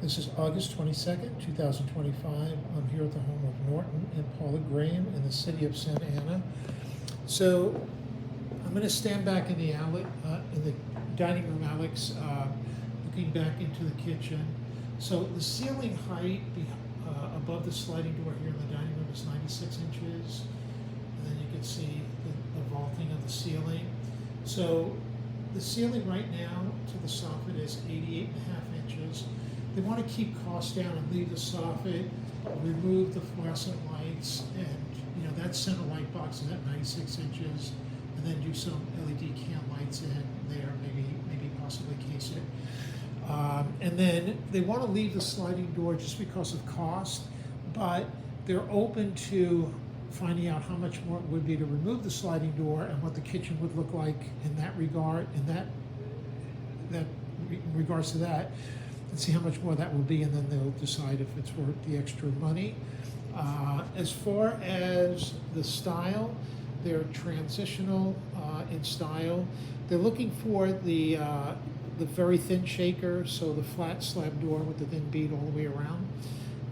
This is August 22nd, 2025. I'm here at the home of Norton and Paula Graham in the city of Santa Ana. So I'm going to stand back in the in the dining room, Alex, looking back into the kitchen. So the ceiling height above the sliding door here in the dining room is 96 inches. And then you can see the vaulting of the ceiling. So the ceiling right now to the soffit is 88.5 inches. They want to keep costs down and leave the soffit, remove the fluorescent lights, and that center light box is at 96 inches, and then do some LED can lights in there, maybe possibly case it. And then they want to leave the sliding door just because of cost, but they're open to finding out how much more it would be to remove the sliding door and what the kitchen would look like in that regard, in regards to that, and see how much more that will be, and then they'll decide if it's worth the extra money. As far as the style, they're transitional in style. They're looking for the very thin shaker, so the flat slab door with the thin bead all the way around.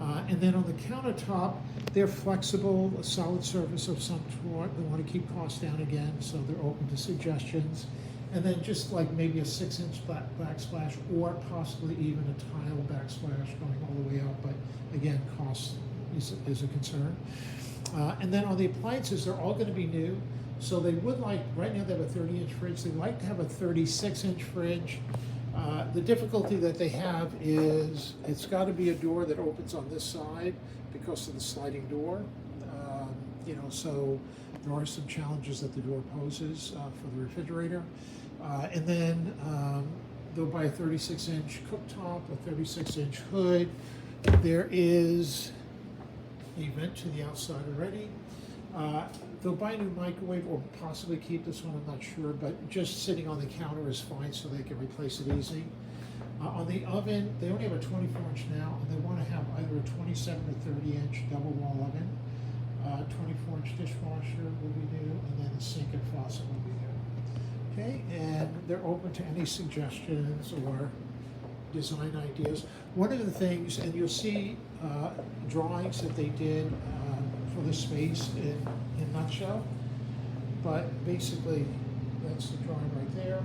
And then on the countertop, they're flexible, a solid surface of some sort. They want to keep costs down again, so they're open to suggestions. And then just like maybe a 6-inch backsplash, or possibly even a tile backsplash going all the way up, but again, cost is a concern. And then on the appliances, they're all going to be new. So they would like, right now they have a 30-inch fridge, they'd like to have a 36-inch fridge. The difficulty that they have is it's got to be a door that opens on this side because of the sliding door. So there are some challenges that the door poses for the refrigerator. And then they'll buy a 36-inch cooktop, a 36-inch hood. There is a vent to the outside already. They'll buy a new microwave or possibly keep this one, I'm not sure, but just sitting on the counter is fine so they can replace it easy. On the oven, they only have a 24-inch now, and they want to have either a 27 or 30-inch double wall oven. 24-inch dishwasher will be new, and then the sink and faucet will be new. Okay, and they're open to any suggestions or design ideas. One of the things, and you'll see drawings that they did for this space in nutshell, but basically that's the drawing right there.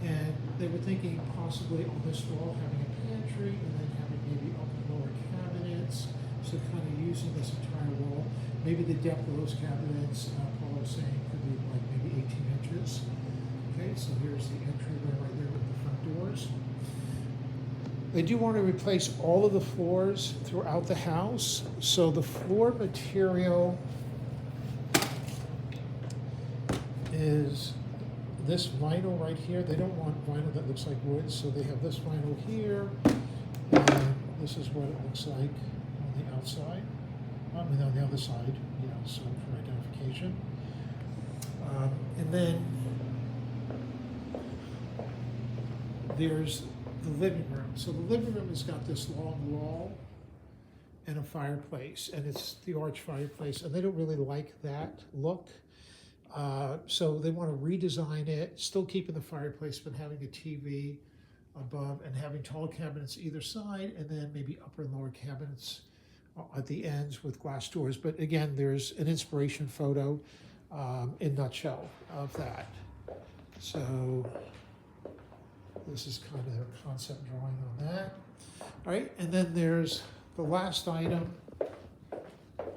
And they were thinking possibly on this wall having a pantry and then having maybe upper and lower cabinets, so kind of using this entire wall. Maybe the depth of those cabinets, Paul was saying, could be like maybe 18 inches. Okay, so here's the entryway right there with the front doors. They do want to replace all of the floors throughout the house. So the floor material is this vinyl right here. They don't want vinyl that looks like wood, so they have this vinyl here. And this is what it looks like on the outside. I mean, on the other side, so for identification. And then there's the living room. So the living room has got this long wall and a fireplace, and it's the arch fireplace, and they don't really like that look. So they want to redesign it, still keeping the fireplace, but having a TV above and having tall cabinets either side, and then maybe upper and lower cabinets at the ends with glass doors. But again, there's an inspiration photo in nutshell of that. So this is kind of their concept drawing on that. All right, and then there's the last item,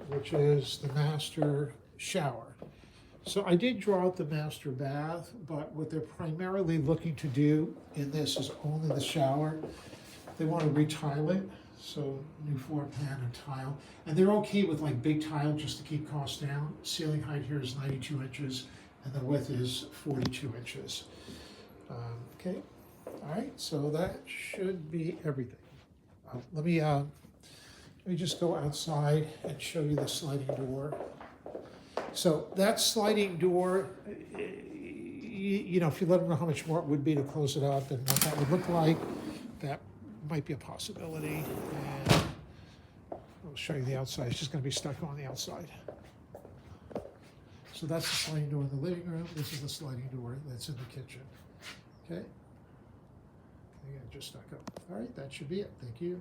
which is the master shower. So I did draw out the master bath, but what they're primarily looking to do in this is only the shower. They want to retile it, so new floor pan and tile. And they're okay with like big tile just to keep costs down. Ceiling height here is 92 inches, and the width is 42 inches. Okay, all right, so that should be everything. Let me just go outside and show you the sliding door. So that sliding door, if you let them know how much more it would be to close it up and what that would look like, that might be a possibility. And I'll show you the outside. It's just going to be stuck on the outside. So that's the sliding door in the living room. This is the sliding door that's in the kitchen. Okay? Again, just stuck up. All right, that should be it. Thank you.